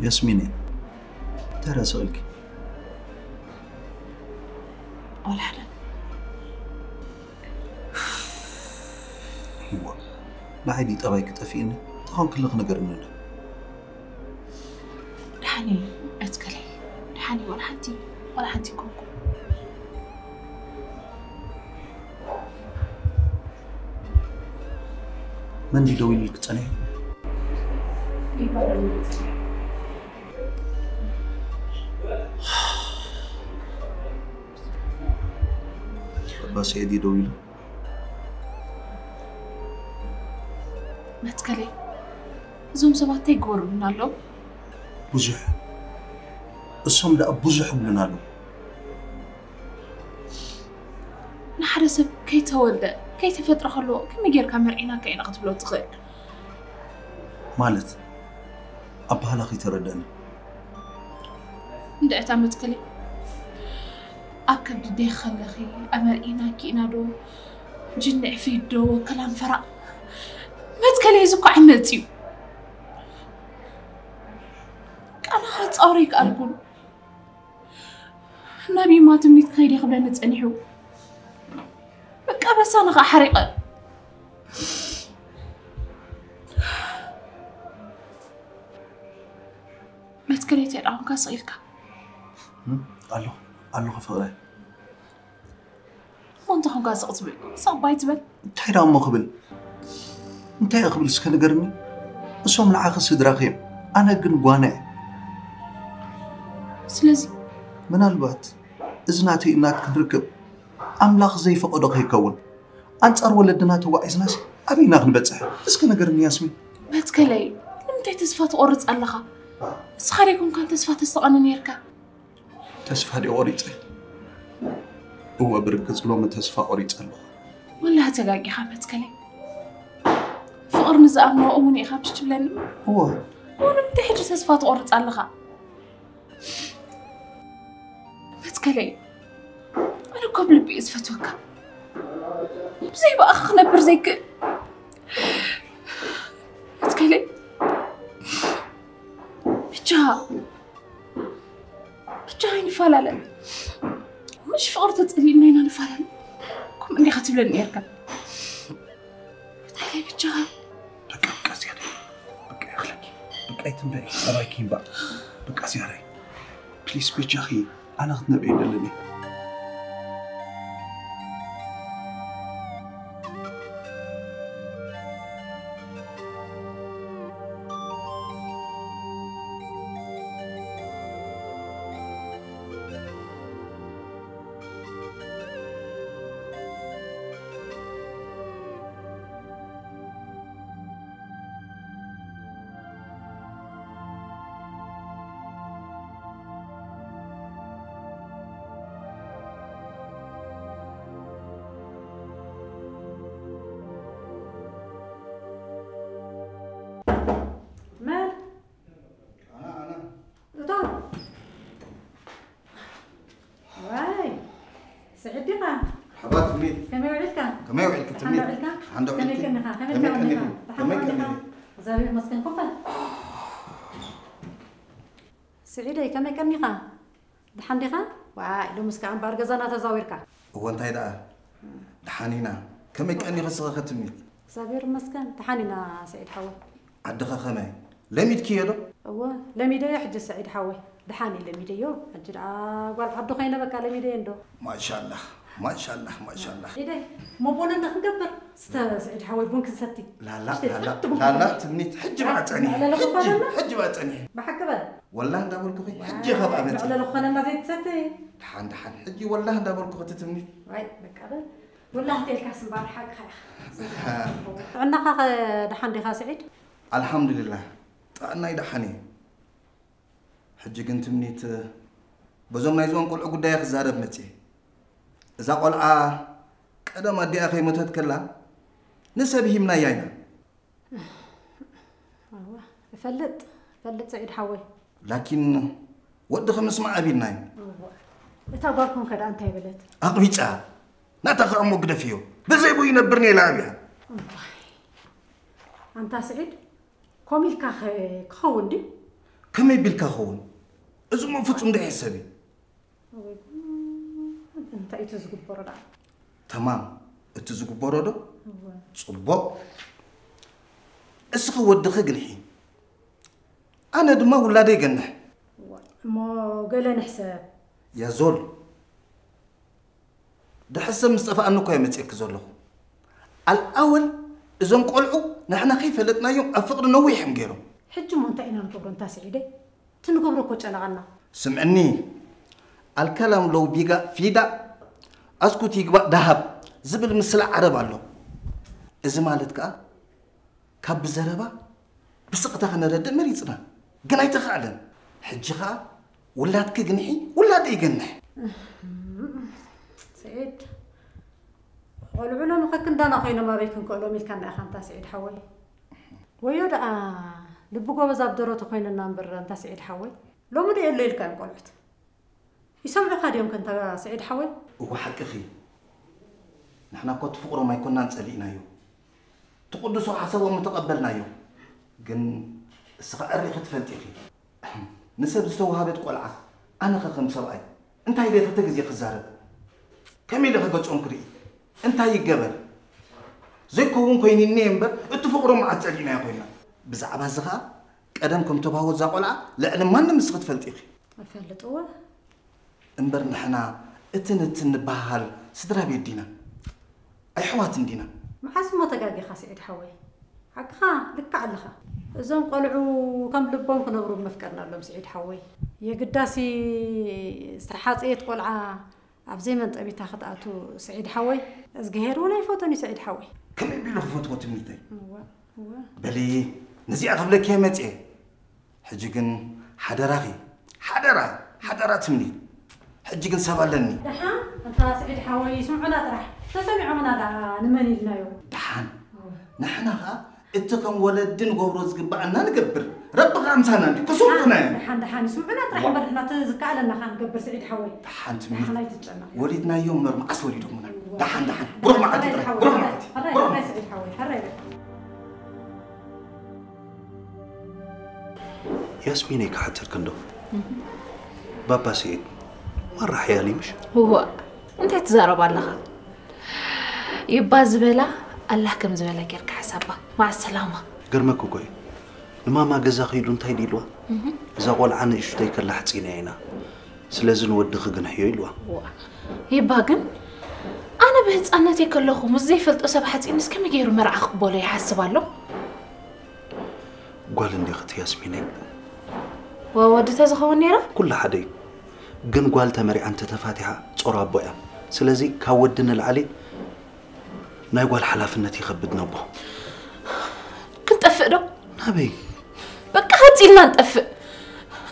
ياسميني ترى سؤالك ولا حدا هو بعدي طبعك تفيني طبعا كل خنا قرننا دحاني اتكلي دحاني ولا حدي كوكو من دي دويل لك تاني بس يدي دويل ما تكلي زوم سبات يقور بنالو بزح الصوم ده بزح بنالو نحرسب كي تولد كي تفتر خلو كم يجير كامرعينا كي نقتبلو تخيل مالت أبها لخي تردني ندعت عم تكلي أكبد دي خلخي أمرعينا كي نادو جنع في دو كلام فرق ما تكلي زكو عمتيو أنا خلت أوريك أقول نبي ما تمني تخيلي قبل أن تسأنيحو بقى بس أنا حريقة ما تكليتي الآن كاسئلك ألو خفغي وانت هم كاسئ تبل صعب بايتبل انتهي دام قبل انتهي قبل سكن قرني الصوم العاقل سدراخيم أنا قن قوانع سلازي من البات إذناتي إنات كنركب أملاخ زي فقدق يكون أنت ولدنا توعيز ناس أبينا غنبتح اسكن قرني ياسمين ما تكلي لمتى تسفات أورط ألخا سخاريكم كان تسفات الصقنا نيركا تسفى دي أوريت هو بركز لو ما تسفى أوريت ألخا ولا هتقاقي خامت كلي فقر نزام نو أموني خامش تبلني هو وانا متحج تسفات أورط ألخا ما تكلي أنا قبل بيز فتوكا زي بأخ نبر زيك تكلي بجاها نفالا مش فقرت تسألي إننا نفالا كم إني خاتب لن يركب تكلي بجاها بقى زيادة بقى أخلك بقى تنبعي أرايكين بقى بقى زيادة بليس بجاهي أنا أخذنا بعيد لني سعيدة كم يكنيها دحنديها واي لو مسكان بارجزانا تزاويرك هو انت هيدا دحانينا كم يكني خصها ختمي زابير مسكان دحانينا سعيد حوا عدخا خماي لميد كيلو هو لميد يحج سعيد حوا دحاني لميد يو اجل قال عبدو خينا بقى لميد يندو ما شاء الله ما شاء الله ما شاء الله ايه ده مو بونا نقبر سعيد حوا بونك ستي لا تمنيت حج بعتني حج بعتني بحكبل والله دا بركو حج خبا بنت على لو خنا ما زيت ستي دحان حج والله دا بركو تتمنيت واي بكبل والله تلك حسن بار حق خير عندنا دحان دي سعيد الحمد لله طعنا يدحني حج كنت منيت بزوم نايزون قول غداي خزارب متي اذا قلعه قدم ادي اخي متت كلا نسبه منا ياينا فلت سعيد حوي لكن ود خمس مع ابينا تاباركم كذا انت يبلت اقبيصا ناتخرمو قدفيو بزي بو ينبرني لابيا انت سعيد كوميل كاخ خوندي كم يبيلك هون إذا ما فتش عندي حسابي أنت إتزوج بردا تمام إتزوج بردا صبوا اسخو ودخ جنحي أنا دم ولادي جنح ما قال نحساب يا زول ده حسب مصطفى أنو كي متأكد زوله الأول إذا نقولوا نحن خيف لتنا يوم أفقد نويح مجيرو حج ما أنت إنا نقبر أنت سعيدة تنقبر كوتش أنا غنا سمعني الكلام لو بيجا فيدا أسكت يجبا ذهب زبل مسلا عرب الله إذا مالتك كاب زربا بسقطها خنا رد مريضنا قناي تخعلن حجها ولادك جنحي ولاد يجنح سعيد والعلا مخكن دانا خينا ما بيكن كلهم ملكنا أخان سعيد حوي ويودا لبقوا بزاب دروت خينا نامبر أنت سعيد حوي لو مدي الليل كان قلت يسمع خاد يوم كنت سعيد حوي وحق أخي نحن كنت فقر ما يكون نسألينا يوم تقدسوا حسوا متقبلنا يوم جن السقاء الريخ تفلتي نسب زتوها بيت قلعة أنا خم سبعي أنت هاي بيت تجزي خزارة كميل خجوت أمكري أنت هاي الجبل زي كون كويني نيمبر اتفقوا مع تسألينا يا خوينا بزعب هالزخاء قدمكم تباهوا ذا قلعة لأن ما نمسخت فلتي الفلت هو انبر نحنا اتن بهال سدرا بيدينا أي حوات دينا ما حاسس ما تجاجي خاسعيد حوي حقها لك علخا زين قلعوا كم لبهم كنبروا بمفكرنا لهم سعيد حوي يا قداسي استحاط ايه قلعة عبزي من طبي تاخذاتو سعيد حوي ازجهر ولا يفوتني سعيد حوي كم يبيلو فوتو تمنيتي هو بلي نزي قبلك يا متي حجيكن حدراغي حدرا تمني حجيكن سبالني دحان انت سعيد حوي سمعنا طرح تسمعوا منا دا نمني لنا يوم دحان نحنا اتكم ولدن غبرز قبعنا نقبر رب غامسانا دي كسوقنا دحان سمعنا طرح بدنا تزكى لنا خان نقبر سعيد حوي دحان تمني دحان يتجمع ولدنا يوم مرمى اسولي دومنا دحان بروح معتي بروح معتي هري سعيد حوي هري ياسميني كحتر كندو بابا سيد مرة حيالي مش هو أنت تزارب الله يبقى زبالة الله كم زبالة كيرك حسابه مع السلامة قرمك وكوي لما ما جزا خيلون تايدي لوا إذا قول عن إيش تيك الله حتسينا هنا سلازل ودخ جنحيو لوا يبقى جن أنا بهت أنا تيك الله مزي فلت أسبح حتسين بس كم يجيرو مرة أخبوله يحسب له قال إني أخت ياسميني وودت زخون نيرة كل حدي جن قال تمري أنت تفاتحة صورة بويا سلازي كودنا العلي نايقول حلافنتي خبدنا بو كنت أفقده نبي بقى هاتيلنا نتأفق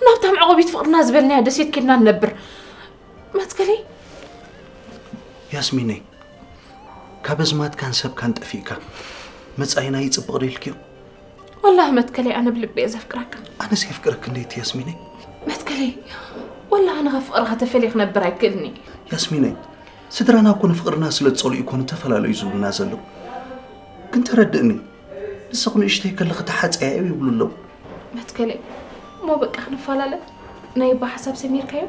نابتهم عقبيت فقرنا زبلنا هدسيت كنا ننبر ما تقلي ياسميني كابزمات كان سب كان تفيكا مصاينا يصبق ليلكيو والله ما تقلي أنا بلبي إذا فكرك أنا سيفكرك نديت ياسميني ما تقلي والله أنا غفقرها تفليخ نبر أكلني ياسميني سدرنا كون فقرنا سلتصولي يكون تفلالو يزولنا زلو كنت ردني لسقني اشتي كلخ تحت عيبي يقولوا له ما تقلي مو بقى نفلاله نايبا حساب سمير كيو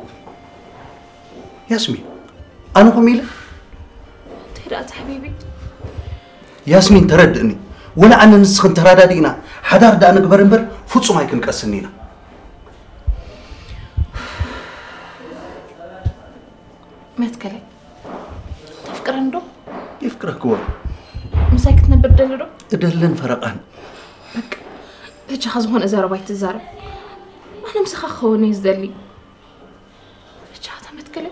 ياسمين أنا قميلة تهرأت حبيبي ياسمين تردني ولا أنا نسخن ترادادينا حدار دا نقبر نبر فوتسو ما يكن كأسنينا ما تقلي تفكر عنده يفكرك هو مساكت نبر دلدو دلن فرقان بك ايش خزون إذا ربيت الزارب أنا مسخ خوني يزدلي ايش هذا ما تقلي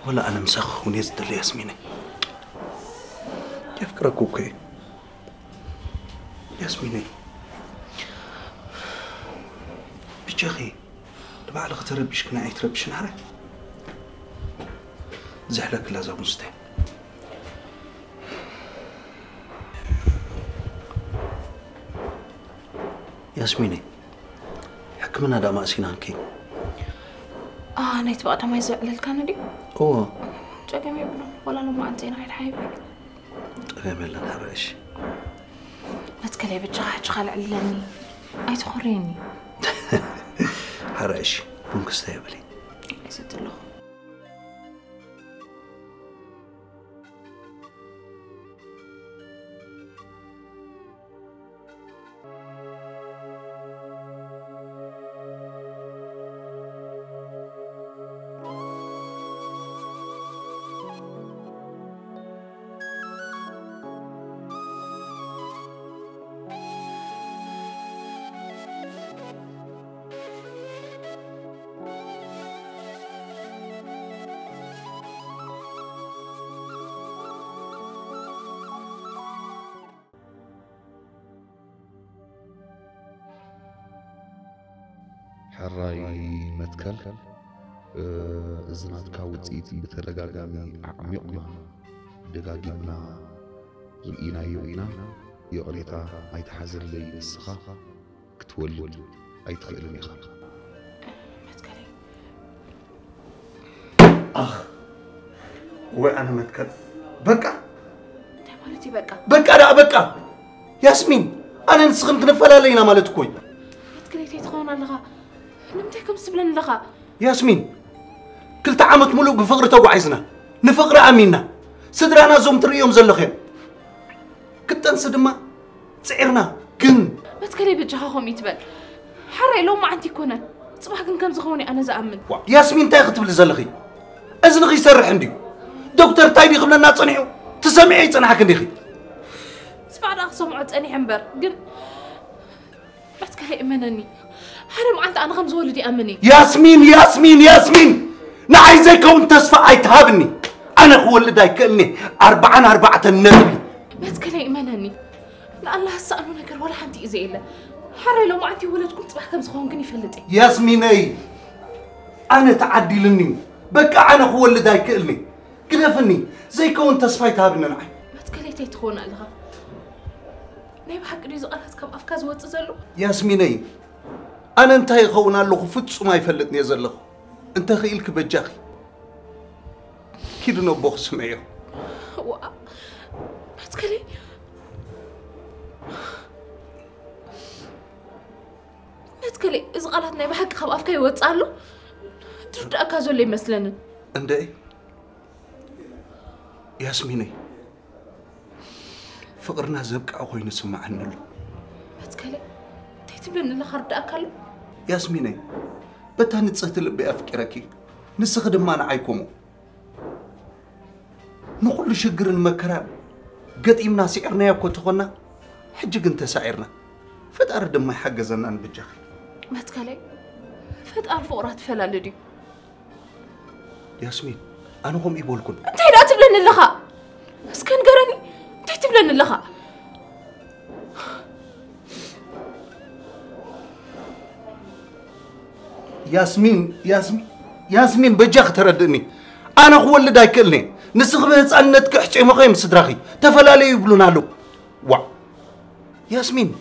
ولا أنا مسخ ونزدل ياسميني يفكرك اوكي ياسميني بيجي تبع لك تربش كنا عيت ربش نعرف زحلك لازم مستحيل ياسميني حكمنا دا ما سينانكي أنا يتبقى ما يزعل الكندي اوه جاكم يبلون ولا لما أنتين عيد حبيبي تقامل لنا حبايش ما تكلي بتجاهج خال علاني أي تخوريني حرقشي بونكستا يا بلي عايزة الله حراي متكل زنات كاوتيت بتلقاقامي عميقنا دقاقنا زلقينا يوئنا يقريتا ايتحازر لي السخا كتولد ايتخيلني خالق متكلي وأنا متكل بقى مالتي بقى لا بقى ياسمين أنا نسخن كنفلا لينا مالتكوي متكلي تيتخون لغا نمتيكم سبلن لغا ياسمين كلتا عامت ملوك بفقر توعيزنا نفقر أمينا سدرانا زوم تريوم زلخين كنت أنسى دما سعرنا كن متكلي بجهاهم يتبل حري لو ما عندي كونن صباح كم زخوني أنا زأمن ياسمين تاي خطب لزلخي أزنغي يسرح عندي دكتور تايدي قبلنا تصنعوا تسمعي تصنعك نديخي سبعد أخصم عد أني حنبر قل متكلي إمنني حرم أنت أنا خمس ولدي أمني ياسمين نعي زي كون تسفى أيتهابني أنا هو اللي داي كأني أربعة النبي متكلي إمنني لا الله هسألو نكر ولا حنتي إزي إلا حري لو ما عندي ولد كنت صباح كم زخون كني فلتي ياسمين أي أنا تعدي لني بقى أنا هو اللي داي كأني كلفني زي كون تسفى أيتهابني نعي متكلي تيتخون ألغا نايب حق ريزو قالت كم أفكاز واتزلو ياسمين أي أنا انتهي خونا له فتس ما يفلتني يزلخ انت خيلك بجاخي كيدو نبوخ سمعيه متكلي متكلي إذا قالت نايب حق خب أفكاي واتزالو ترد أكازو اللي مثلنا اندي ياسميني فقرنا زبق أخوي نسمع عنه متكلي تيتبلن اللي خرد أكلو ياسميني بتا نتصهت لبي أفكركي نسخدم ما نعيكمو نقول شجر المكرام قد إمنا سعرنا يا كنتخونا حجق انت سعرنا فتقر دم ما يحجزنا بجاخي متكلي فتقر فقرات فلالدي ياسمين أنا هم يقولكن انت لا تبلن اللخا اسكن قرني انت تبلن اللخا ياسمين بجاخ تردني أنا هو اللي دايكلني نسخ بهصانتك احكي مخيم صدرخي تفلالي يبلونا له وا ياسمين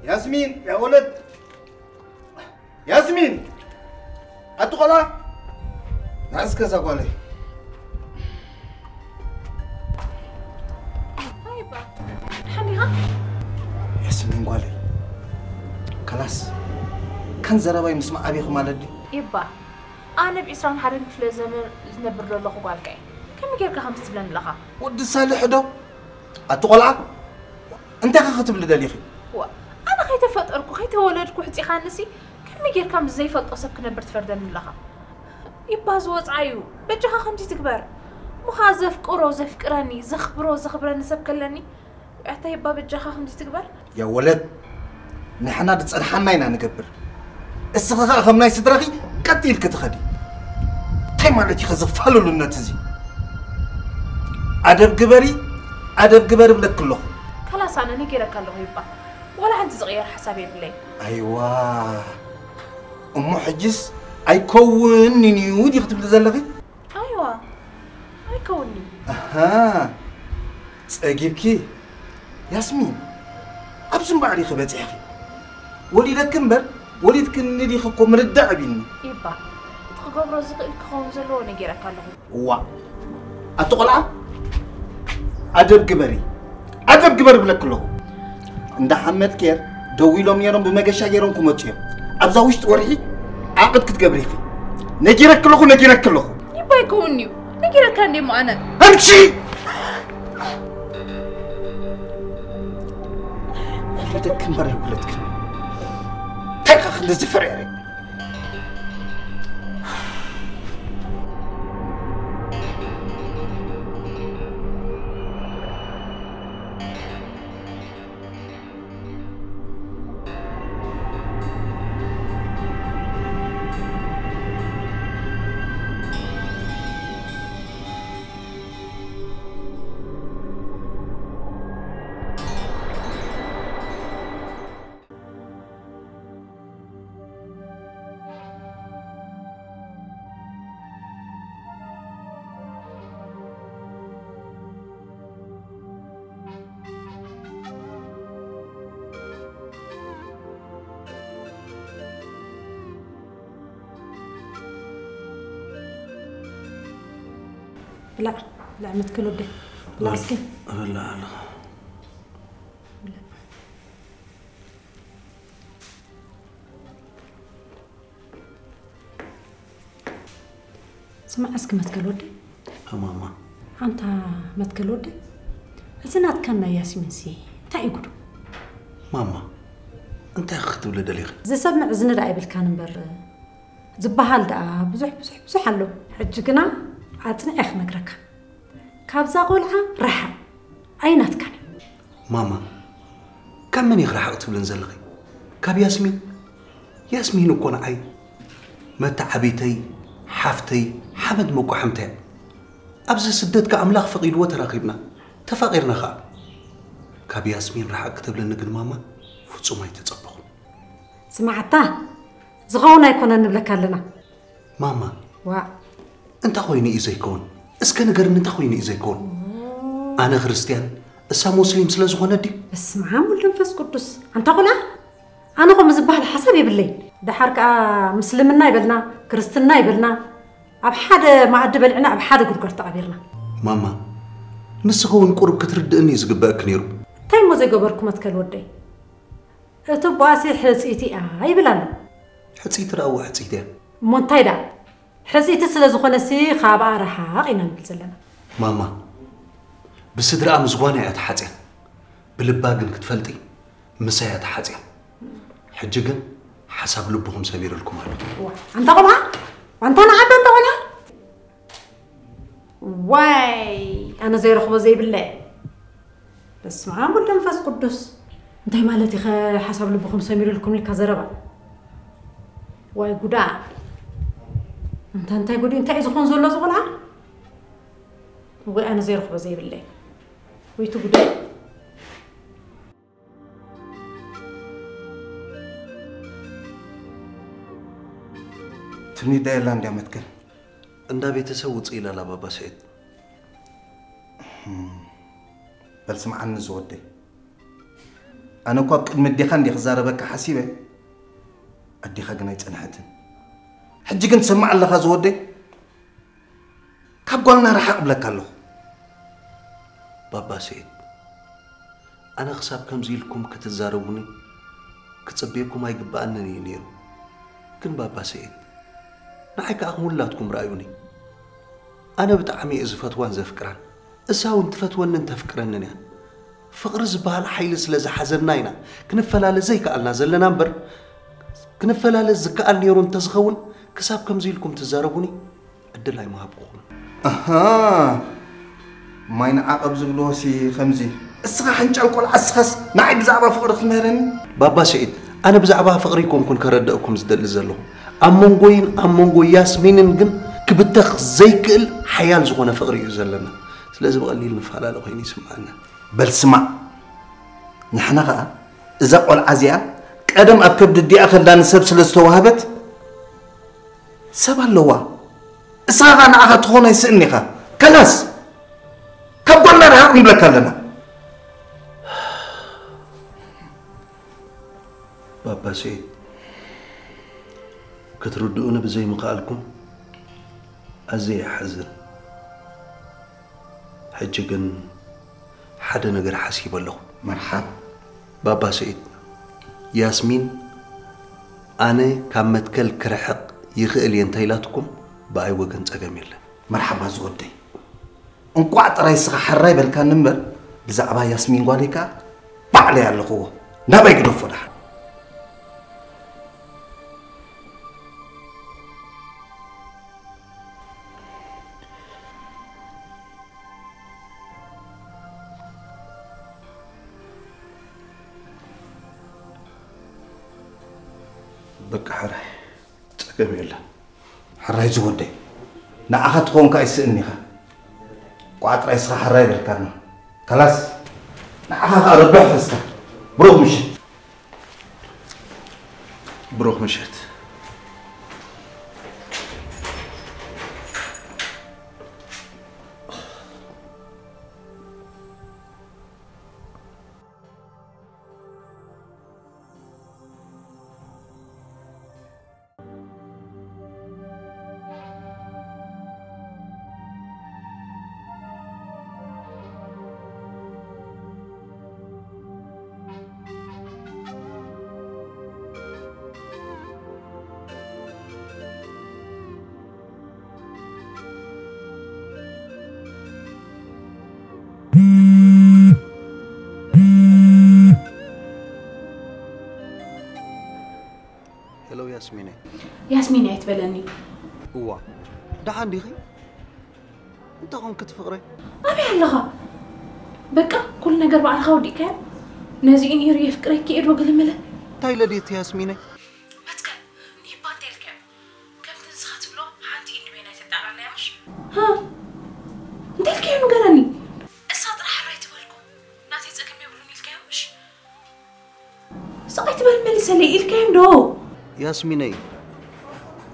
ياسمين يا ولد ياسمين أتقلا ناس كذا قالي هايبا حني ها ياسمين قالي خلاص كان زرابي مسمع أبيخ مالدي يبا أنا بإسران حرين في الزمن نبر له قالك كم يجيك خمس سبلان لها ود صالح دو أتقلا أنت خاطب لدليخي أنا خيت فتركو خيت ولدكو حتي خانسي كم يجيك كم زي فط أصب كنا برتفردن لها يبا زوج عيو بجها خمسة تكبر مخازف قرو زفكراني زخبراني سبكلني أعطي يبا بجها خمسة تكبر يا ولد نحنا تصلحنا ينا نقبر السخاء خمناي سترخي قتيل كتخدي تاي مالتي خزفالو للنتزي أدب قبري بلك كله خلاص أنا نجيرك الله يبا ولا أنت صغير حسابي بالله أيوة أم حجز أيكونني ودي كتب لزلقي أيوة أيكونني أها تجيبكي ياسمين أبسم بعدي خبز يا أخي وليدك كمبر وليدك ندي خكم ردع بيني يبا تخبر رزق الكون زلو نجيرك الله وا أتقلع أدب قبري بلك كله عند حمد كير دوي لهم يرون بمجاشا يرون كومتشيم أبزا وش تورحي عقد كتقبري في نجيرك كله يبا يكونني نجيرك عندي معنا امشي ولدك كمبر يا ولدك تايخ خلي زفر يا لا متكلو ده لا اسكن لا سمع اسكن متكلو ده ماما أنت متكلو ده زنات كنا ياسمين سي تايقولو ماما أنت أخذت ولد ليغ زي سمع زن رأي بالكان بر زبهال دا بزح له حجقنا عطني اخ نقرك كابزا قولها رحا اينات كان ماما كم من يغرح اكتب لنزلغي كاب ياسمين وكون عي متى حبيتي حافتي حمد موكو حمتين ابز سددك املاخ فقيد وتراقبنا تفاقيرنا خا كاب ياسمين راح اكتب لنقل ماما فصوم ما يتطبقون سمعتا زغونا يكون نبلك لنا ماما وا انت خويني اذا يكون اسكن قرن انت خويني اذا يكون انا كريستيان اسا مسلم سلازغونه دي اسمع مول نفس قدس انت قولا انا قوم زبال حسابي بالليل دحرك مسلمنا يبلنا كريستنا يبلنا اب حدا ما عد بلعنا اب حدا قد قرت عبيرنا ماما نسخون قرب كتردني زغباك نيرو تايمو زي قبركم اتكل ودي اتباسي حسيتي يبلنا حسيت راو حسيتي مونتايدا حسيت سلازغونه سي خابا رحاقينا نبلزلنا ماما بسدرا مزغوانه اتحاصي بلباغن كتفلطي مسايا اتحاصي حججن حساب لبهم سبير لكم على انت قمع وانت انا عاد انت ولا واي انا زي رخبه زي بالله بس مع مول نفس قدس انت مالتي حساب لبهم سبير لكم الكزربا واي غدا انت يقولي انت اذا خون زلو زغلا وانا زي رخبه زي بالله ويتو غدا تمني دايلاند يا متكل اندا بيتسوت الى لا بابا سعيد بل سمع عن زودي أنا كواب قد مديخان دي خزاربك حسيبة أديخا قنايت أنحتن حجي كنت سمع الله خازود دي كاب قولنا رح أقبلك الله بابا سيد أنا خساب كم زيلكم كتزاربوني كتصبيكم هاي قبأنني نيرو كن بابا سيد نحيك أغمولاتكم رأيوني أنا بتعمي إذا فتوان زفكران إساو انت فتوان انت فكرانني فقر زبال حيل سلازة حزرناينا كنفلال زي كألنا زلنا نمبر كنفلال زكأل نيرو انتزخون كساب كم زيلكم تزاربوني الدلاي ما هبقون أها ما ينعقب زبلوسي خمزي السخا حنجان كل عسخس نعي بزعبا فقر خميرني بابا سعيد أنا بزعبا فقريكم كن كردأكم زدل زلو أمونغو ياسمين نجن كبتخ زي كل حيال زغنا فقري زلنا لازم قليل نفعل على غيني سمعنا بل سمع نحن غا إذا قول عزيا قدم أبكبد دي أخر دان سب سلستوهبت سب اللوا إساغا نعاها تخونا يسئني خا كلاس كبولنا رها نبلك لنا بابا سيد كتردونا بزي مقالكم أزي حزن حجقن حدا نقر حسيب له مرحب بابا سيد ياسمين أنا كمتكل كرحق يخيل ينتيلاتكم بأي وقن تقام يلا مرحبا زودي انكو عطراي سخا حراي بالكان نمبر بزعبا ياسمين قاليكا بعلي على القوة نبا يقدر فرح بك حراي تقام يلا حراي زودي نأخذ خون كايسئني خا قعدت رئيس حراي بالكارنا خلاص نأخذ أربع فسكة بروح مشيت هلو ياسمينة يتبلني هو ده عندي غي انت قوم كتفقري أبي هلغا بقى كل نجار بعد خاودي كام نازين يري فكري كي إدو قل ملا تايلا ديت ياسمينة بتكن نيبان ديل كم تنسخت بلو حانتي إني بينا تدعى على مش ها ديل كام قراني الساط راح رايت بالكم ناتي تسكن يقولوني الكام مش سقيت بالملسة لي الكام دو ياسمينة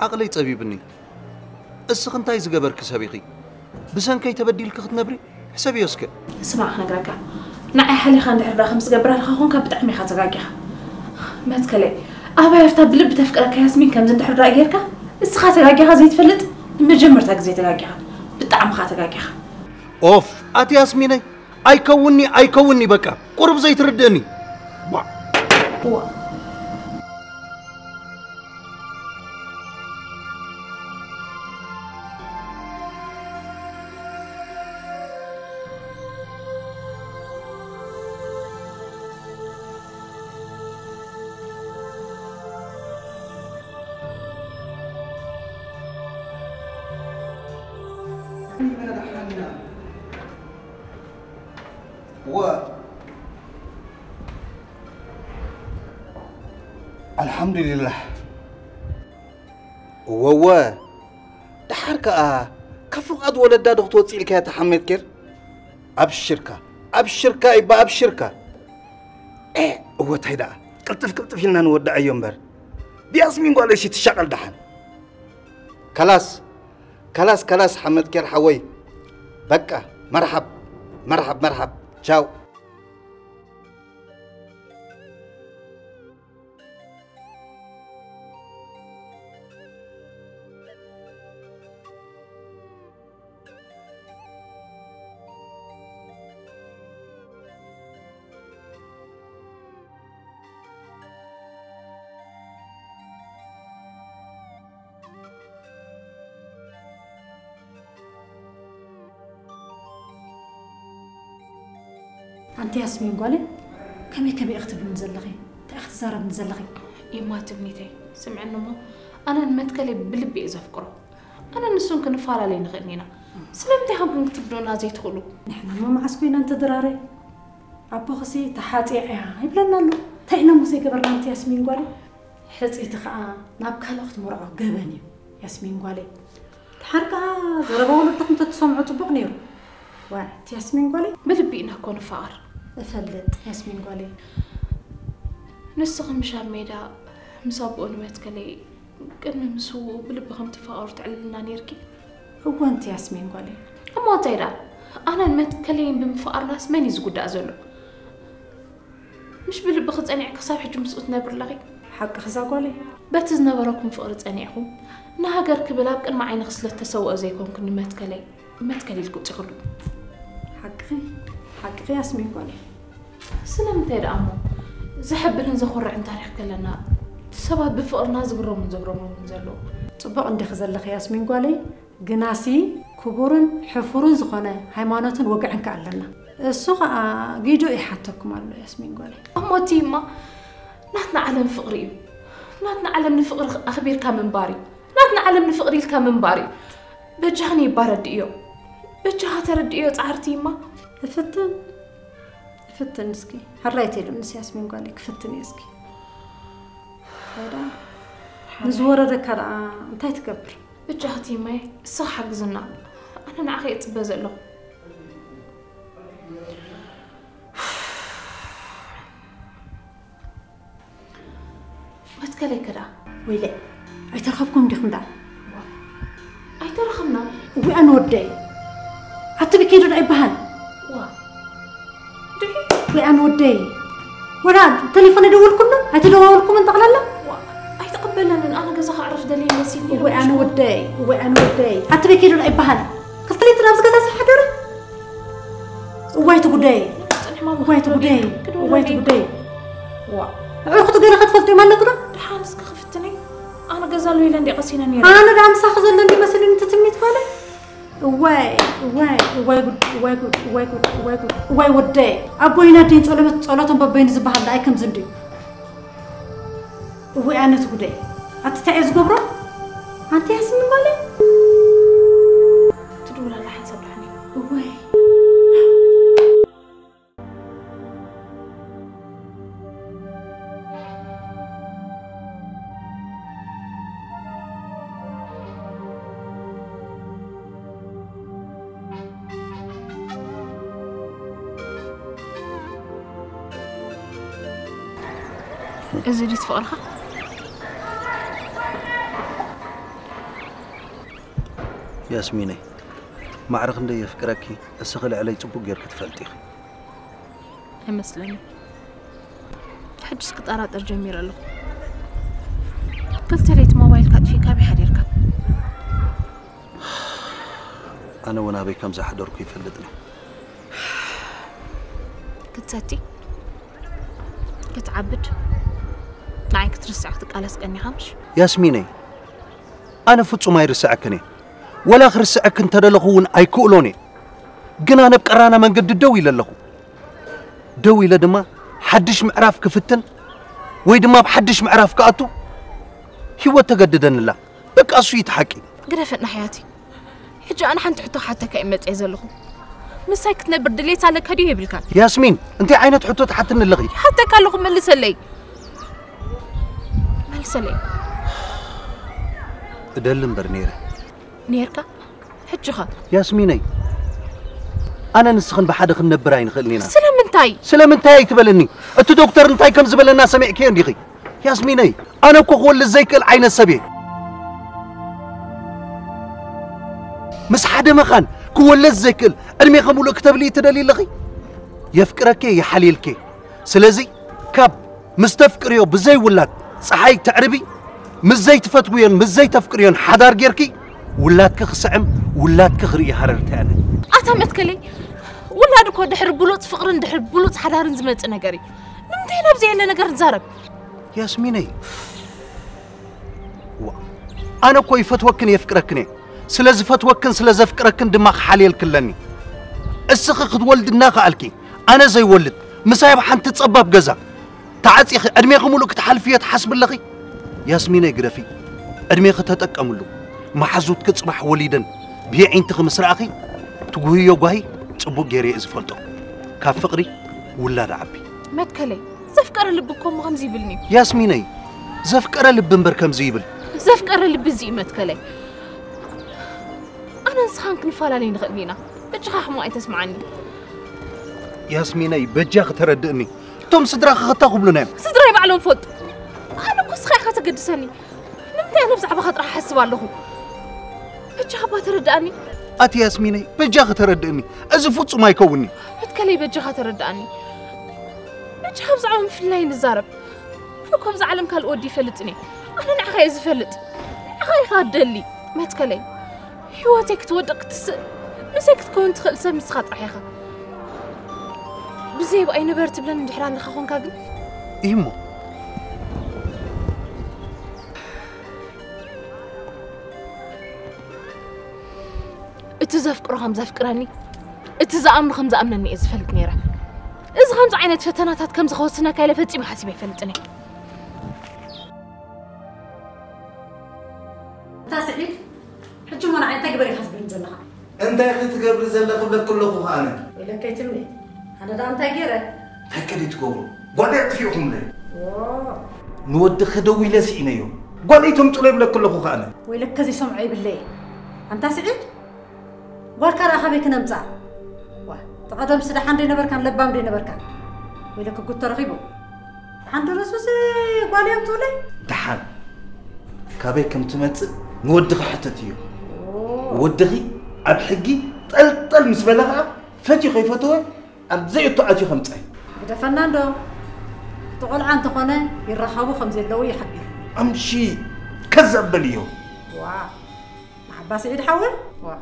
عقلي طبيبني السخن تايز قبرك سابقي بسان كي تبديلك نبري حسابي يسكت اسمع نقراك نعي حالي خان دحر خمس قبرها لخون كبتعمي خاتقاقها ما تكلي أبا يفتح بلب تفكرك ياسمين كم زين دحر راقيرك خاتقاقها زي تفلت مجمرتك زي تقاقها بتعم خاتقاقها اوف اتي ياسمينة اي كوني بكا قرب زي تردني هو الحمد لله ووا دحرك كفقد ولد دكتور تيلك يا تحمد كير ابشركه يبقى ابشركه هو تهدا قلطف لنا نودع يومبر بياسمين قال شي تشغل دحن خلاص حمد كير حوي بقى مرحب تشاو أنت ياسمين قولي كمي أختب من زلغي تأخذ زارة من زلغي يما تبنيتي سمعنا ما أنا المتكلي بلبي إذا فكره أنا نسون كنفعل علينا غنينا سلامتي هم كنت تبدونا زي تقولوا نحن ما معسكوين أنت دراري أبو خسي تحاتي إيه يبلنا له تأينا موسى قبرنا أنت ياسمين قولي حتى تخاء نابك هالوقت مرعو قبني ياسمين قولي الحركة ضربوا لكم تتسمعوا تبغنيرو وأنت ياسمين قولي بلبي إنها كون فقر أفلت ياسمين قولي نسخ مشار ميدا مسابقوا المتكلي كنا مسو بلبهم تفاقر تعلنا نيركي هو أنت ياسمين قولي أما تيرا أنا المتكلي بمفقر ناس ماني زقود أزلو مش بلب خذ أني عكساب حج مسؤوت نبر لغي حق خزا قولي باتزنا وراكم فقرت أنيعهم نهاجر كبلاب كان معي نغسلة تسوق زيكم كنا متكلي الكوت تغلو حقي ياسمين قولي سلام تيرا أمو زحب لنا زخور عن تاريخ كلنا سبب بفقرنا زبرو من زلو طبق عندي خزلخ ياسمين قولي جناسي كبورن حفورن زخانة هيمانة وقعن كعلنا السوق جيدو إحاتكم على ياسمين قولي أما تيما نحن علم فقري نحن علم نفقر أخبير كامن باري نحن علم نفقري كامن باري بجهني بارد إيو بجها ترد إيو تعرتي ما فتن اسكي هريتي له نسي ياسمين قالك فتني اسكي هذا نزور ذكر انتي تكبر بجهتي ما صح حق زنا أنا نعخي أتبازل له ما تكلي كده ويلي أي ترخبكم دخم دا أي ترخمنا وأن ودي حتى بكيدون أي بهان وأن ودي ولا تليفون يدور كله هتدور لكم انت على الله أي تقبلنا أنا جزاك أعرف دليل نسيني وأن ودي حتى بكيدون أي بهان قلت لي ترى بس كذا حدر ويت ودي عرفت غير خطفتي مالك حانس خفتني أنا جزالو يلندي قصينا نيرا أنا دام ساخذ اللي مثلا أنت تميت بالي واي ودي أبوينا دين صلاتهم ببين زبها لا يكم زندي وأنا تقولي أتتعز قبره أنت ياسمين بالي تدور على حسب الحني واي إزاي تفقرها؟ ياسميني ما عرف ندي يفكرك السخل علي تبوق غير كتفلتي مسلمي حج سكت أراد الجميل له قلت لي موبايل كات في كابي حريرك أنا وأنا أبي كم زحدرك يفلتني كتساتي كتعبد معك ترسعتك على سكني خمش ياسميني أنا فتو ما يرسعكني ولا آخر الساعة كنت للغون أي كولوني قنا نبقرانا من قد دوي للغو دوي لدما حدش معرف كفتن ويدما بحدش معرف كأتو هو تقددن الله بك أصويت حكي قرفت نحياتي حجة أنا حنت حطو حتى كأمت عيز اللغو مساك تنبر دليت على كديه بالكان ياسمين انت عينة حطوت حتى اللغي حتى كان لغو ملس لي ادلم برنيره نيركا حجخا ياسميني أنا نسخن بحدخ النبراين خلينا سلامنتاي تبلني أنت دكتور انتاي كم زبلنا سمع كين دقي ياسميني أنا كقول الزيك العين السبيع مس حدا مخان كقول الزيك أرمي خمول كتب لي تدلي لغي يفكرك يا حليلك سلازي كاب مستفكريو بزي ولاد صحيح تعربي مزي تفتوين مزي تفكريون حدار جيركي ولادك خصعم ولادك خري حررت أنا أتمت كلي ولادك ودحر بلوت فقرن دحر بلوت حدارن زمت نجاري نمتين أبزي على نجار تزارب ياسميني أنا كوي فتوكن يفكركني سلز فتوكن سلز فكركن دماغ حالي الكلني السخ خد ولد الناقة علكي أنا زي ولد مسايب حنت تصبب جزا تعال يا أخي أدميخ ملوك تحلفية تحسب اللغي ياسمين يقرفي أدميخ تتأكملو ما حزوت كتصبح وليدا بيعين تخمس رأخي تقوي يوقعي تصبو جيري إزفلتو كاف فقري ولا رعبي متكلي زفكر لبكم غمزي بلني ياسميني زفكر لب بركم زيبل زفكر لب زي متكلي أنا نسخان كنفالاني نغنينا بجخاح ما تسمعني ياسميني بجاخ تردني توم صدرا خطاخ بلونام صدرا يبعلون فوت أنا كوس خايخة تقدسني نمتى أنا بزعبة خاطر أحسب عليهم بجاخ با ترداني أتي ياسميني بجاخ تردني أزفوت ما يكوني متكلي بجاخ ترداني بجاخ بزعبة مفلاي نزارب فلكم زعلم كالودي فلتني أنا نعخي زفلت نعخي دلي متكلي حيواتك تودق مسك تكون تخل سمي تخاطر حيخة بزي بأي نبرت بلن ندحران لخاخون كاقل إيمو اتزافقرو خم زافقراني اتزامن خم زامنني ازفلت نيره إذا خمس عينات فتناتات كم زخوصنا كايلة فتي ما حسبي فلتني تاسعيد حجو من عين تقبري حسبين زلها أنت يا أخي تقبل زلة قبل كل أخوها أنا ولا كيتمني أنا دا أنت غيره هكذا تقولوا قولي أطفيكم لي نود خدوي لسينا يوم قوليتم طلب لك كل أخوها أنا ولا كذي سمعي بالليل أنت سعيد والكرا خبيك نمزع تقدم سيدا حندي نبر كان لبام دي نبر كان ويلك قلت رغيبو حند رسوسي قالي امتولي دحان كابي كم تمت نودخ حتتيو ودخي أبحقي طل مسبلغة فتي خيفتوه أم زي الطاعتي خمسة إذا فناندو تقول عن تقنة يرحبوا خمسة لو يحقر أمشي كذب بليو واه عباس عيد حول واه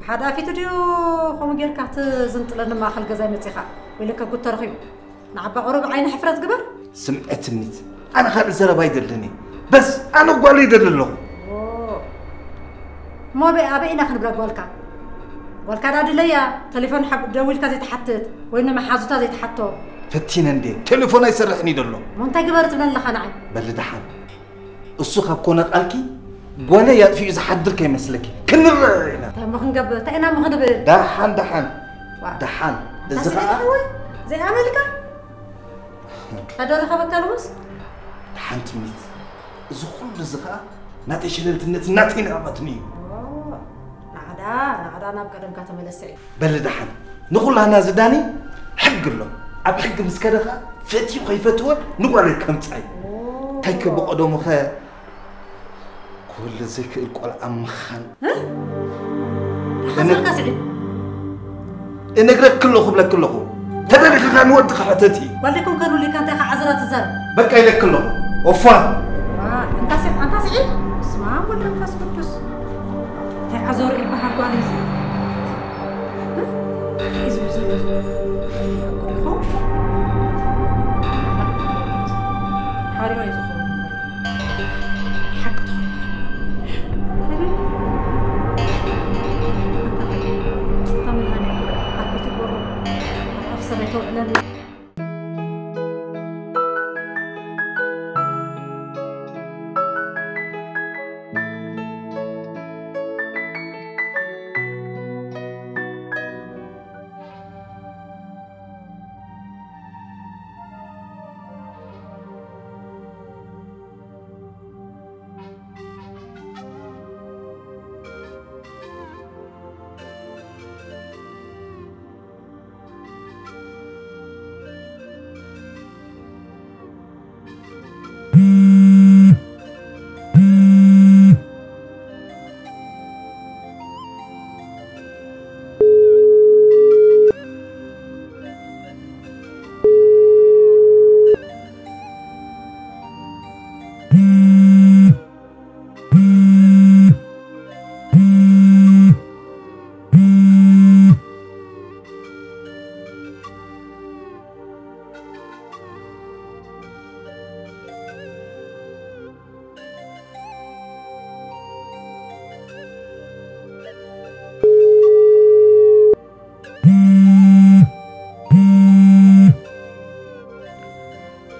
حدا في تديو خم غير كات زنت لنا ما خلق زي متيخا ويلك قلت رخيم نعبا قرب عين حفرات قبر سمعت النت أنا خالد الزربا يدلني بس أنا قولي يدلله ما بأبينا خنبرا قولك قولك هذا ليا تليفون حب دولك زي تحطت وإنما حازوتا زي تحطو فتينا ندي تليفون يسرحني دلله ما انت قبرت من لخنعي بل دحان السوق كون قالكي ولا يطفي إذا حدك يمسلك كل رأينا ما خنقب تأنا ما خنقب دحان الزقاء زي عملك هذا اللي خبك كلوس دحان تميت زخول الزقاء ناتي شللت النت ناتي نعمتني نعدا أنا بقدم كاتم السعيد بل دحان نقول لها نازداني حق له أب حق مسكرها فتي وخيفتوه نقول لك كم تعي تايك بقدوم خا كل زيك القول أمخان حصل كسعيد إنك كله خبلك كله تدري كان ود خحتتي ولكم كانوا اللي كانت عزرات الزر بقى لك كله وفا انت سعيد اسمع ولا نفس قدس تاع عزور البحر قاليز يزو زي حاري ما يزخو حق طمن هاني حقت البرو أفسرته إلى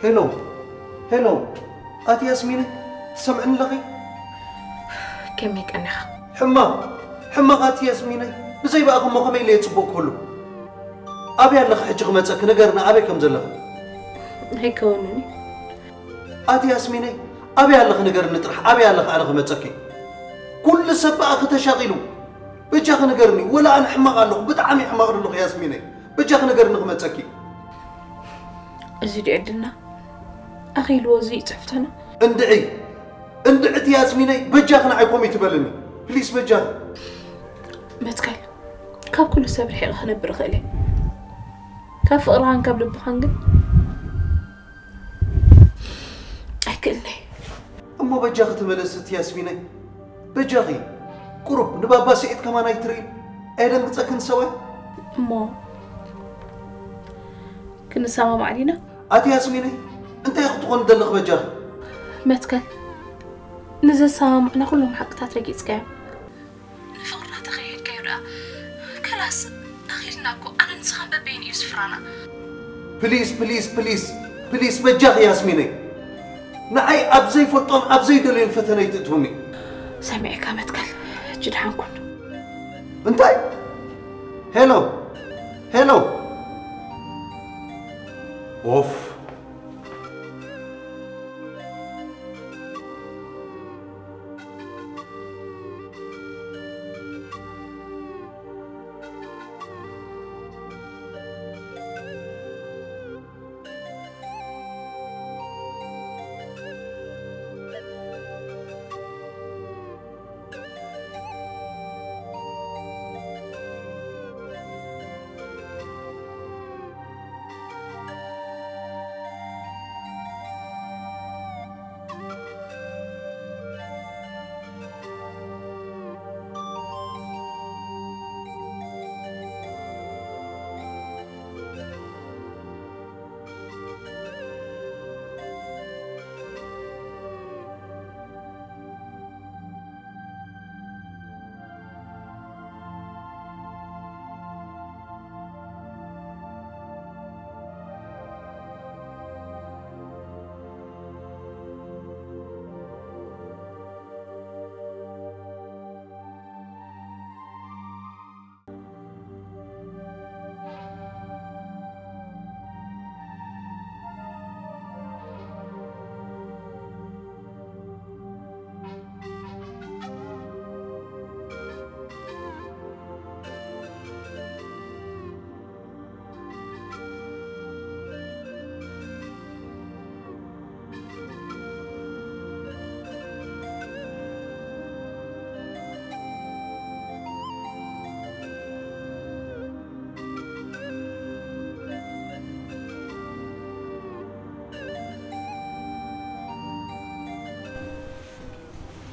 هلو هلو أتي ياسمينة تسمعني لغي كم يكنخ حما أتي ياسمينة بزي بقى أخو مخمي اللي يتصبوك كله أبي ألخ حجق متسك نقرنا أبي كم زلغ هيك ونني أتي ياسمينة أبي ألخ نقر نطرح أبي ألخ ألخ متسكي كل سبا أخ تشاغلو بجاخ نقرني ولا أنا حماق ألخ بتعامي حماق ألخ ياسمينة بجاخ نقر نخ متسكي أزيد عدلنا أخي الوزي تفتنا اندعت ياسمينة بجاخنا عيكم يتبلني بليس بجاخ ما تكل كاب كل سبب الحين خنبر خلي كاب فقران كاب لبخانقل أكلني أما بجاخ تملست ياسمينة بجاخي قرب نبابا سعيد كمان يترين أيضا نتسكن سوا أما كنا سامع معلينا أتي ياسمينة أنت يا خطوة ندلق بجاخ ما تكل نزل سامع أنا كلهم حق تاتريك إسكام نفقرنا تخيل كيرا كلاس أخي ناكو أنا نسخن بين يوسف رانا بليز بجاخ ياسمينة نعي أبزي فلطان أبزي دلين فتني تتهمي سامعك ما تكل جد حنكون انتي هلو اوف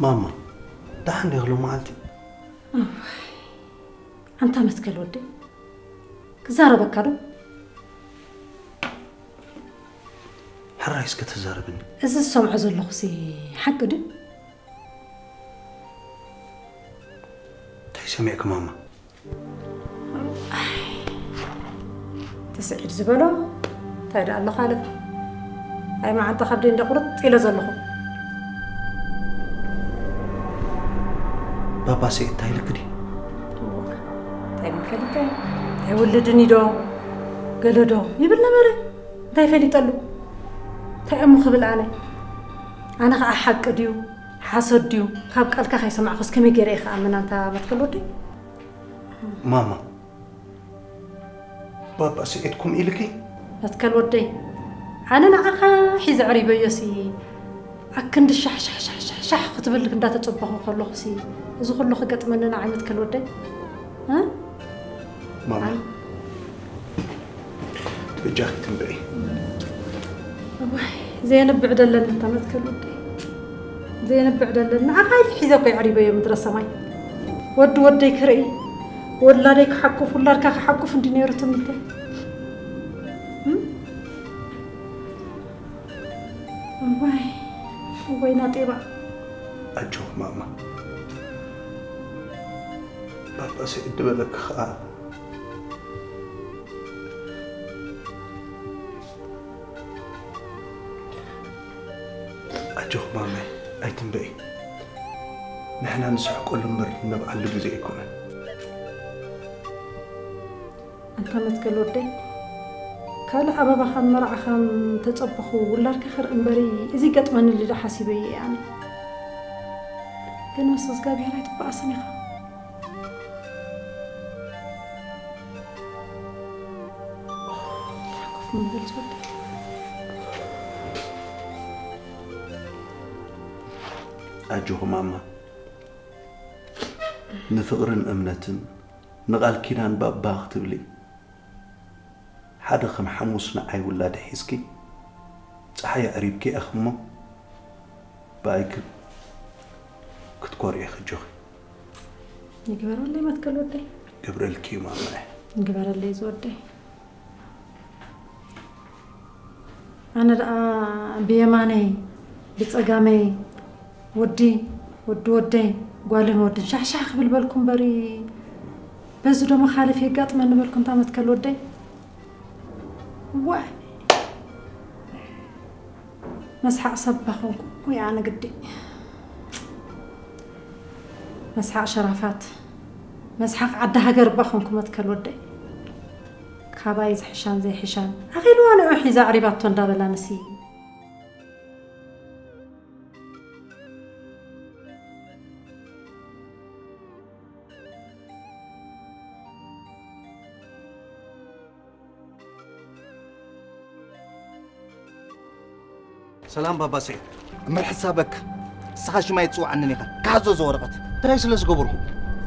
ماما دحن يغلو معلتي أنت مسكل ودي كزاربك كارو حرايس كتزاربني إذا السمع زل خسي حق دي تاي سمعك ماما تسعيد زبلو تاي دا الله خالد أي ما أنت خبرين دا قرط إلى زلخو بابا سيد تاي لك دي تاي مفلتين تاي ولدني دو قالو دو يبلنا مري تاي فليتلو تاي أمو خبل أنا خا حق ديو حاسد ديو خاب قالك خا يسمع خص كمي غيري خا من أنت ما تقولودي ماما بابا سيدكم إلكي بتكلودي أنا نعخا حيز عريبة يسي أكند الشح شح شح شح شح كتب لك ندات تصبحوا خلوه سي إذا خلوه خجت مننا عمت كلودي ها ماما تبجاك تنبعي زينب بعد لنا أنت ما تكلودي زينب بعد لنا عقايل حيزك عريبة يا مدرسة ماي ودي كري ولا ديك حقف ولا ركاك حقف في دينيرو تمتي واي ناطيبة أجو ماما بابا سيد بلك خا أجوخ مامي أي تنبئي نحنا نسحق كل مر نبقى اللي زي يكون أنت متكل ودي كلا أبا خان مرع خان تطبخوا ولا الكخر إمبري إذا قط من اللي راح حسيبي يعني كان مسوس قابي هاي تبقى صنيخة حكف من بلز ودي أجوه ماما نفقرن أمنة نقال كينان بابا تبلي حدا خم حموسنا أي ولاد حيسكي صحيح قريبكي أخمو بايك كتكوري أخي جوخي يقبر اللي ما تكل ودي قبر الكي ماما يقبر اللي زودي أنا رأى بيماني بتصقامي ودي قالن ودي شح بالكم بري بس دو مخالف يقاط من بالكم تامت كل ودي واي مسحق صبخكم ويا أنا قدي مسحق شرافات مسحق عدها قربخكم متكل ودي كابايز حشان زي حشان أغيلو أنا أحي زعريبات توندا بلا نسي سلام بابا سعيد أمر حسابك سخاش ما يتسوع عني كازو زورقت تايسل زقبركم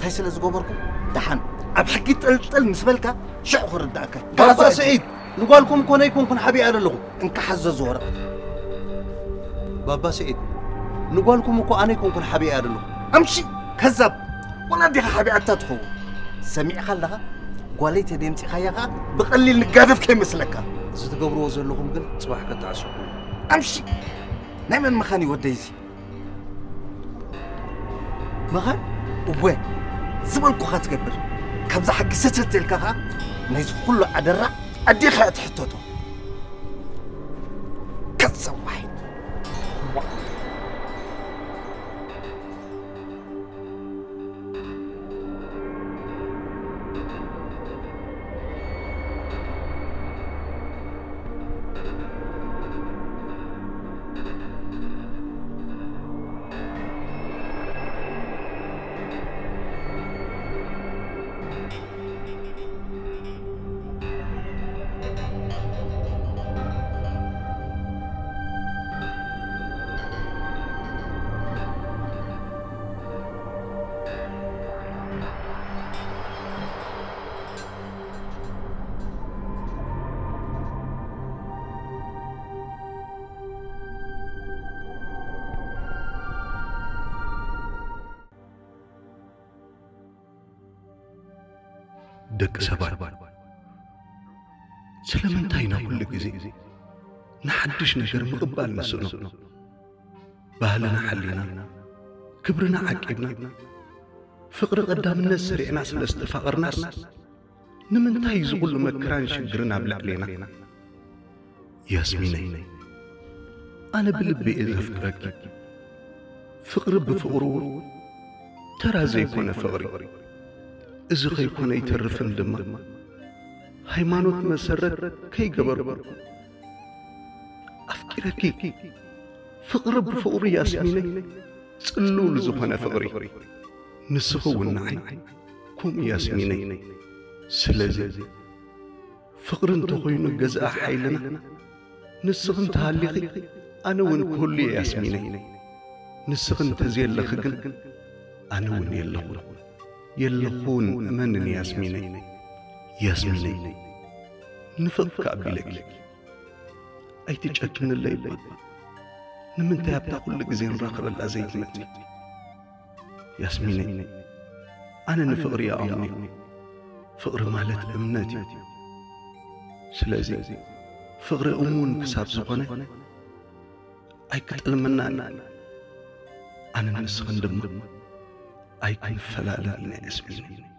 تايسل زقبركم دحن أب حكي تلتل مسبلك شع خرداك بابا سعيد نقولكم كون يكون كن حبي على اللغو إنك حزو زورقت بابا سعيد نقولكم كون أنا يكون كن حبي على اللغو أمشي كذاب ولا دي حبي أتدخو سميع خلها قاليت ديمتي خياغا بقليل نقادف كي مسلك زتقبروا زلهم قل صباح كتعشقوا أمشي نعم مخاني وديزي مخان وين زبالكو خاتقبر كبزا حق ستت الكخا نايز كله عدرا أدي خات حتوتو كذا واحد دق سبال سلمن تاينا كل جزي نحدش نجر مقبال نسؤنا بهلنا حلينا كبرنا عقبنا فقر قدام الناس سريعنا سلست فقر ناس نمن تايز كل مكران شجرنا بلعلينا ياسميني أنا بلبي إذا فكرك فقر بفقرو ترى زي كون فقري إذا خيكون يترفن دم هيمانوت مسرت كي قبر أفكرك فقر بفقر ياسميني سلول زخنا فقري نسخو النعي كوم ياسميني سلازي فقر انتخوين جزاء حيلنا نسخن تهاليخي أنا ون كل ياسميني نسخن تزيل لخقن أنا ون يلخون أمنني ياسميني نفك أبيلك أي تجأكن الليل نمن تابتا كل زين راخر الأزيت متي ياسميني أنا نفقر يا أمي فقر مالت أمنتي سلازي فقر أمون كساب سخنة أي كتل منان أنا نسخن دم أي كن فلا لنا ياسميني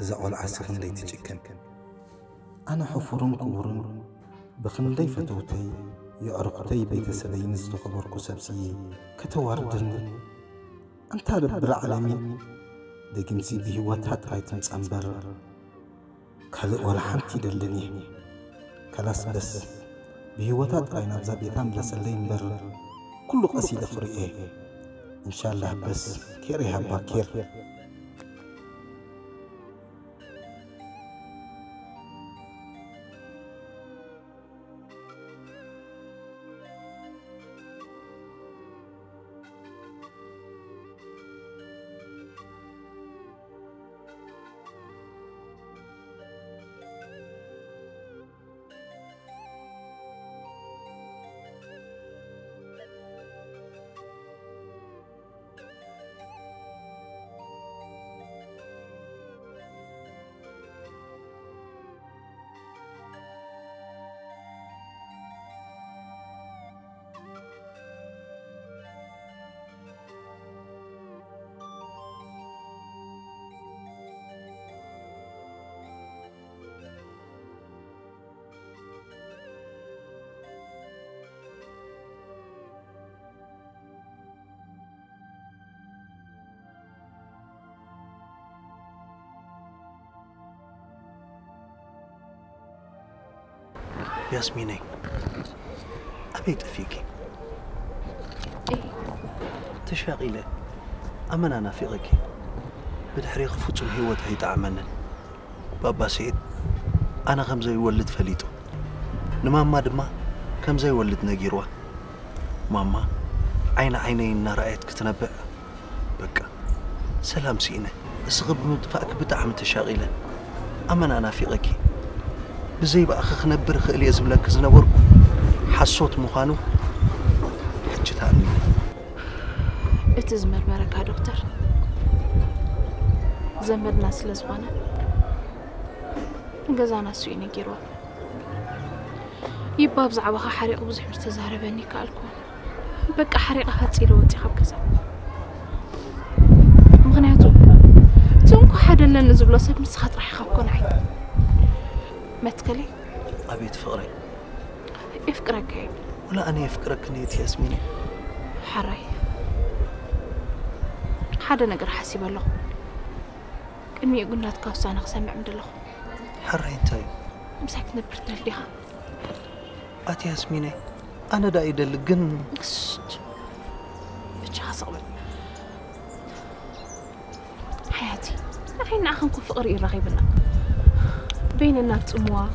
إذا قول عسخن لي تجكن أنا حفور كبر بخن لي فتوتي يعرقتي بيت سبين استخبر كسبسي كتواردن أنت رب العالمين دقمسي بهواتها ترايتم تنبر كالق ولا حنتي دلني كلاس بس بهواتها تراينا بزابيتام لسلين بر كل قصيدة قرئيه إن شاء الله بس كيريها باكير ياسميني أبيت فيكي إيه تشاغلة أما أنا فيك بدحري خفتم هيوت هيتعملن بابا سيد أنا غمزة يولد فليتو نماما دما كم زي ولد نجيروا ماما عيني إن رأيت كتنبأ بقى سلام سينا اسغب مدفعك بتعم تشاغلة أما أنا فيك بزي بقى خنبر خلي أزملك زنوركو حصوت مخانو حجتها عني اتزمر مركا دكتور زمرنا سلزوانا نجزانا سوينا جيروا يباب زعبها حريق بزح مستزهربني كالكون بقى حريقة هتصيلو وتي خب كذا مغنياتو تونكو حدا لنا زبلو سب مسخات راح يخبكون عيد متكلي أبيت فقري يفكرك هيك ولا أنا يفكرك نيت ياسميني حراي حدا نقر حسيب الله كني يقول لها تكوسانا خسمع من الله حري انتاي مساك نبرت لديها أتي ياسميني أنا دا يدلقن إيش حصل حياتي الحين أخنكم فقري رغيبنا بين الناس أموا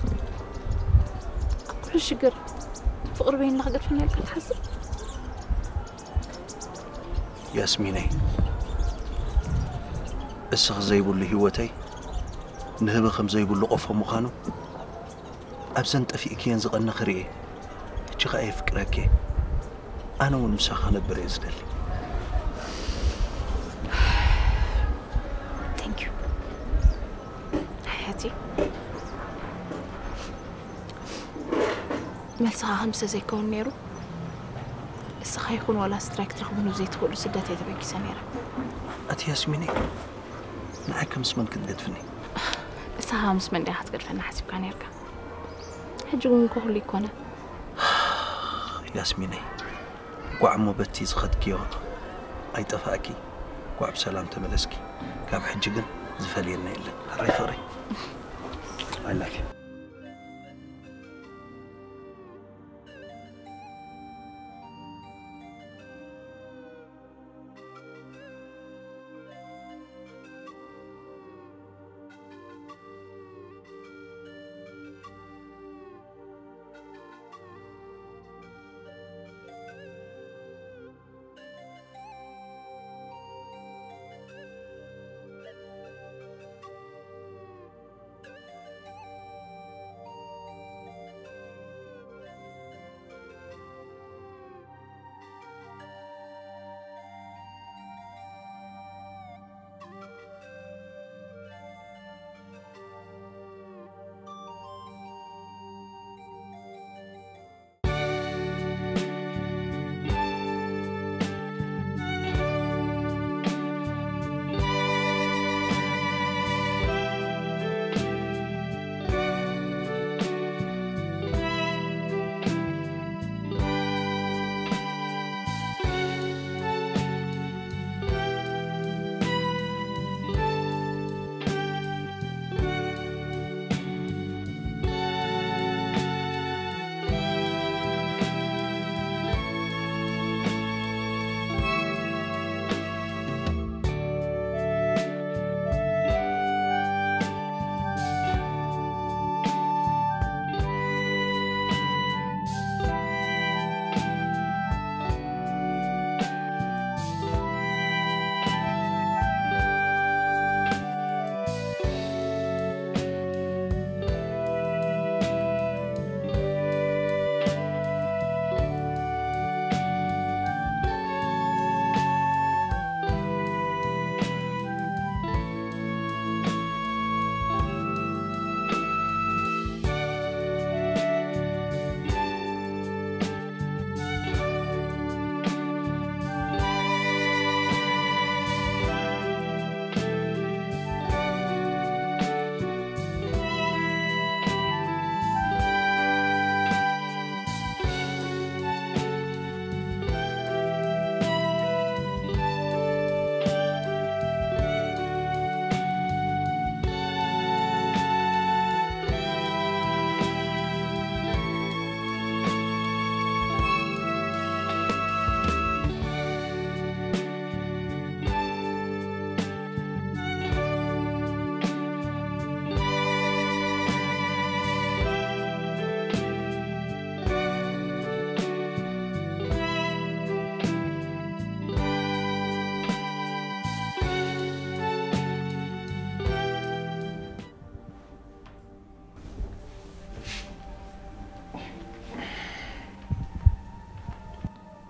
كل شجر فقر بين لغدر فيني لك تحسب ياسميني السخ زي يقول لي هوتي نهب خمزة يقول له قف مخانو أبسنت أفيك ينزق النخرية شيخ أي فكرك أنا ونمسخ نبرز دلي ثانك يو حياتي ملسها همسة زي كون نيرو السخ يكون ولا سترايك ترخبونو زي تقولوا سدات يتبكي سنيرة أتي ياسميني معك مسمن كنت قدفني السها مسمن دي حتقدفنا حسب كان يركا حجون كهلي يكونه ياسميني قعمو بتي زخدك يا أي تفاكي قعب سلام تملسكي كاب حجقن زفلينا إلا هراي فري I love you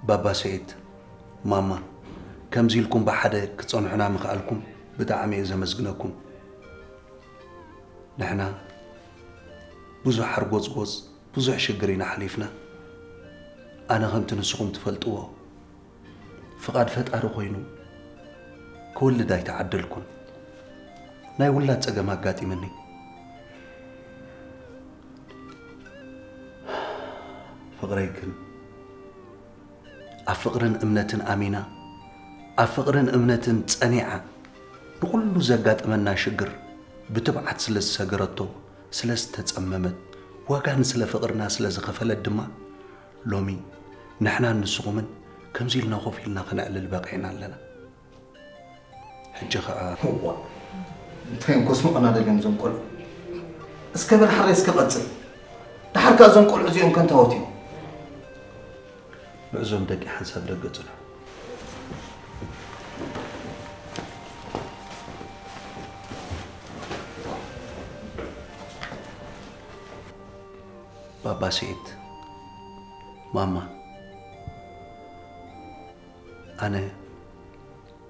بابا سعيد ماما كم زيلكم بحدا كتصنعنا مخالكم بدعمي إذا مزقناكم نحنا بزح حرقوز قوز بزح شقرينا حليفنا أنا غمت نسقم تفلتوه فقد فتقر خوينو كل داي تعدلكم ناي ولا تسقما قاتي مني فقريكن أفقرن أمنة أمينة أفقرن أمنة تسانيعة نقول زقات أمنا شقر بتبعت سلس سقرته سلس تتأممت وكان سلا فقرنا سلا زغفل الدماء لومي نحنا نسقمن كم زيلنا خوفيلنا خنقل الباقيين لنا حجة هو انتين كسمو أنا دلين زم قلو اسكبر حريس كبتسل دحركا زم قلو عزيهم كنت هوتيو لأزوم دقي حساب دقتل بابا سعيد ماما أنا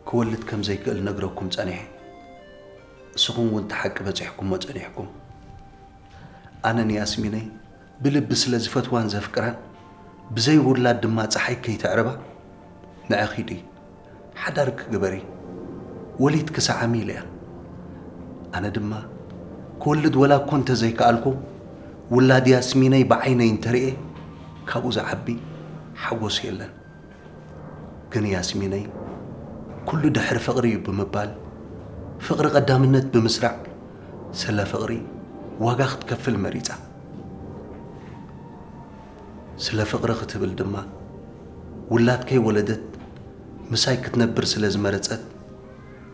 كولت كم زي كل نقرأكم تانيح سخون وانت حق بتحكم ما تانيحكم أنا نياسميني بلبس لزفت وان زفكران بزي ولاد دمات صحي كي تعربها نأخيدي حدارك قبري وليد كسا عميلة أنا دما كولد ولا كنت زي كالكم ولاد ياسميني بعينين ترئي كابو زعبي حوص يلن كن ياسميني كل دحر فقري بمبال فقر قدامنت بمسرع سلا فقري واقاخت كفل مريضة سلا فقر ختبل دما ولاد كي ولدت مساي كتنبر سلا زمرتت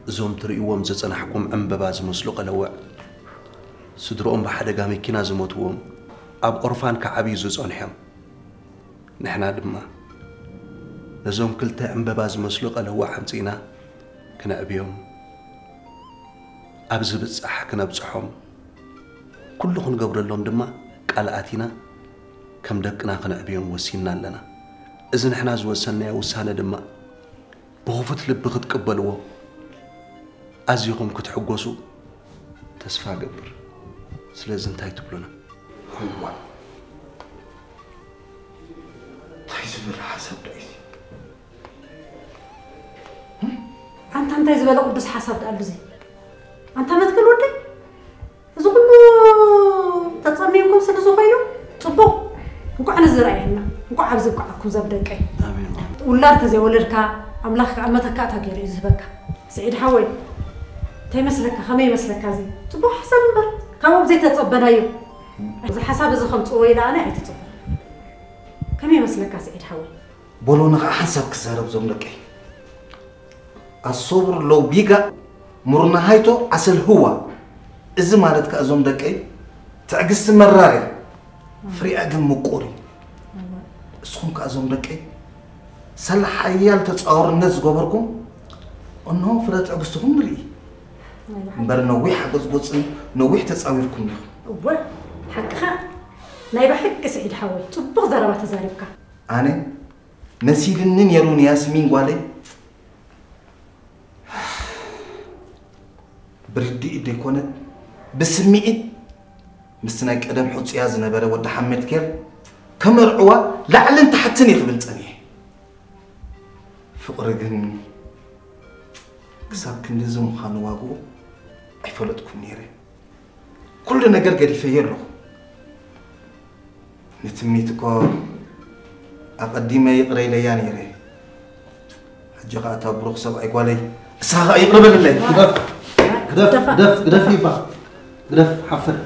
زوم تريوهم زصنحكم انببا زمسلو قلوع سدرهم بحدقا مكينا زموتوهم اب اورفان كعبي زصنحهم نحنا دما نزوم كلتا انببا زمسلو قلوع حمصينا كنا ابيهم ابز بصح كنا بصحهم كلكم قبر لهم دما قالاتينا كم دقنا كنا ابيهم وسينا لنا اذا نحنا زوسنا وسانه دما بخوفت لب كتقبلوا أزيكم كتحقوسوا تسفى قبر سلازم انتهي تقولنا هو تحسب الحسب رئيسي أنت يزبل قدس حسب قال زي أنت ما تقول ودي إذا كله تصميمكم سلسو خيلو صبوا نقع نزرعنا نقع عبز نقعكم زبدك آمين ولا تزي ولدك أملاك أمتك أتاجر يزبك سعيد حوي تيمسلك خمي مسلك هذه صبوا حسن بر كم بزيت تصبنا يوم إذا حساب إذا خمس ويلا أنا عيت تصب كم يمسلك سعيد حوي بولونا حسب كسر بزملك الصبر لو بيجا مرنا هايتو أصل هو إذا ما ردك أزوم دكي تعجز مراري فري أجم مقوري اسخنك أزوم دكي سل حيال تتصور الناس قبركم أنهم فرات عجزتهم لي بر نويح بزبط نويح تصوركم أول حقها نايب حق سعيد حوي تبغى ضربات زاربك أنا نسيت إنن يرون ياسمين قالي بردي إيدي كونت بسميت مستناك أدم حوت يازنا برا ود حمد كير كمرعوة لعل تحتني قبل تاني فقرقن كساب كنزم خانواقو أيفلتكم نيري كل نجار قد يفيره نتميتكو أقدم يقرأ لي نيري حجة أتابروك سبع يقولي ساعة يقرب الليل قدف يبا قدف حفر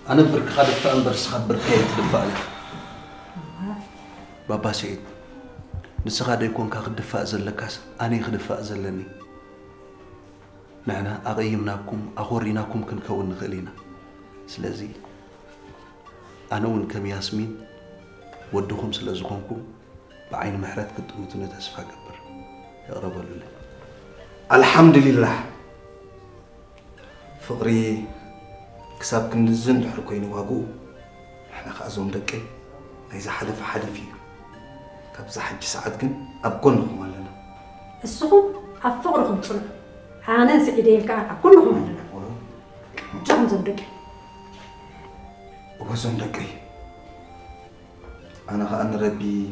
أنا برك خالد فأنبر سخبر كي تدفع لي بابا سعيد نسخاد يكون كاخد دفاع زلكاس أنا يخدفاع زلني نحنا أغيمناكم أغوريناكم كنكون نخلينا سلازي أنا ونكم ياسمين ودوكم سلازكمكم بعين محرات كنتم تنتسفى قبر يا رب الله الحمد لله فقري كساب كنزن حركوين واقو احنا خازون دقي إذا حدف حدا فيه أبز حج ساعات كن أبكونكم ولا السخم أفقركم صنع أنا سعيدين كا كلهم عندنا جم زندق وزندقي أنا خان ربي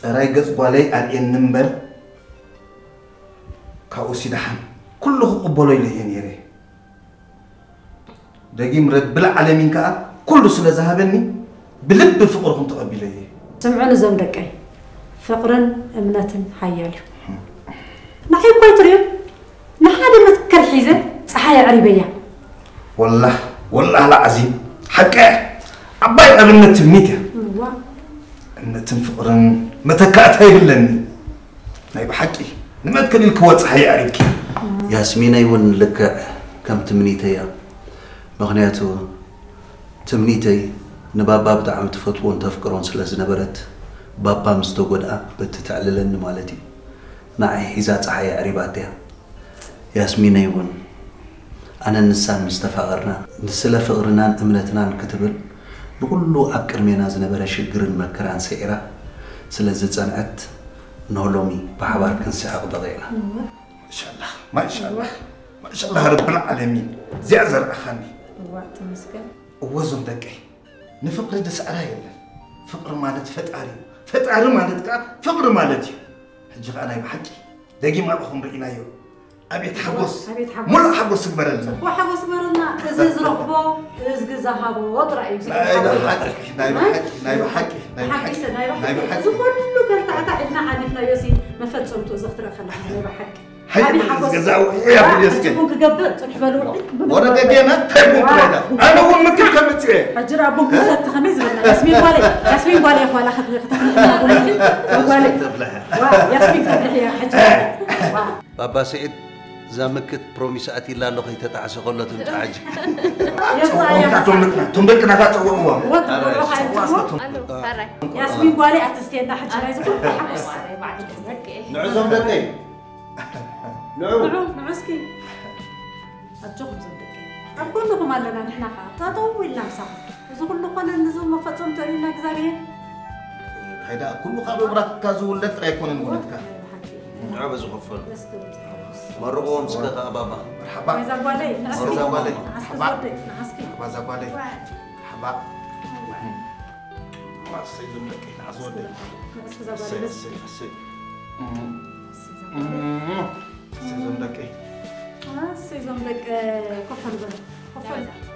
رايقص بالي أرين نمبر كأوسي دحن كله قبلوا إليه ينيري دقيم رب بالعالمين كا كله سلا ذهبني بلب فقرهم تقبليه سمعنا زندقي فقرا أمنة حيالي نحي كويتريم نحادي مذكر حيزة صحايا عريبية والله العظيم حقا عباي أبنة تميتها أن تنفقرن متكات هاي بلني نايب حقي لما تكلي الكوات صحايا عريبك ياسمين يون لك كم تمنيتي مغنياتو تمنيتي نبابا بدعم تفتوون تفكرون سلاز نبرت بابا مستوقد بتتعللن مالتي نعي إذا صحايا عريباتها ياسمين يون أنا النسان مستفقرنا نسلا فقرنا أمنتنا كتبل بقولو أكر مينا زنبرة شجرن مكران سيرة سلازت صنعت نولومي بحبار كنسحق ضغينا ما شاء الله رب العالمين زعزر أخاني وقت مسكن وزن دقي نفقر دس على فقر مالت فتعري مالت كا فقر مالتي حجر أنا بحكي دقي ما بخم رئينايو أبيت حبوس ملا حبوس كبرنا وحبوس كبرنا إزاز رقبو إزاز ذهبو وطرعي نايب حكي كله قال تعتعدنا حديثنا يوسي ما فاتسمتو زختر خلنا نايب حكي حبي جزاو يا بيسكي ممكن قبلت تحبلوا ورا دقينا تبو كذا أنا هو ممكن كمتي أجرى أبوك ست خميس ولا ياسمين بالي يا أخوان أخذ بالي ياسمين تفلح يا حجة بابا سعيد زامكت بروميساتي لا لغي تتعسى غلة تنتعج تمبكنا كاتوا ياسمين بالي أتستينا حجة لا يزبط نعزم دقي نعسكي أتجوهم زندقي أكلكم لنا نحن تطول نفسه إذا كلكم نزوم مفتوم ترينا كذابين هيدا كله قبل برك كازول لا تريكون نقولك عبز غفل مرقوم سكا بابا مرحبا زبالي زبالي حبا نعسكي زبالي حبا ما سيدم لك عزود سيزم لك سيزم لك كفر بنا كفر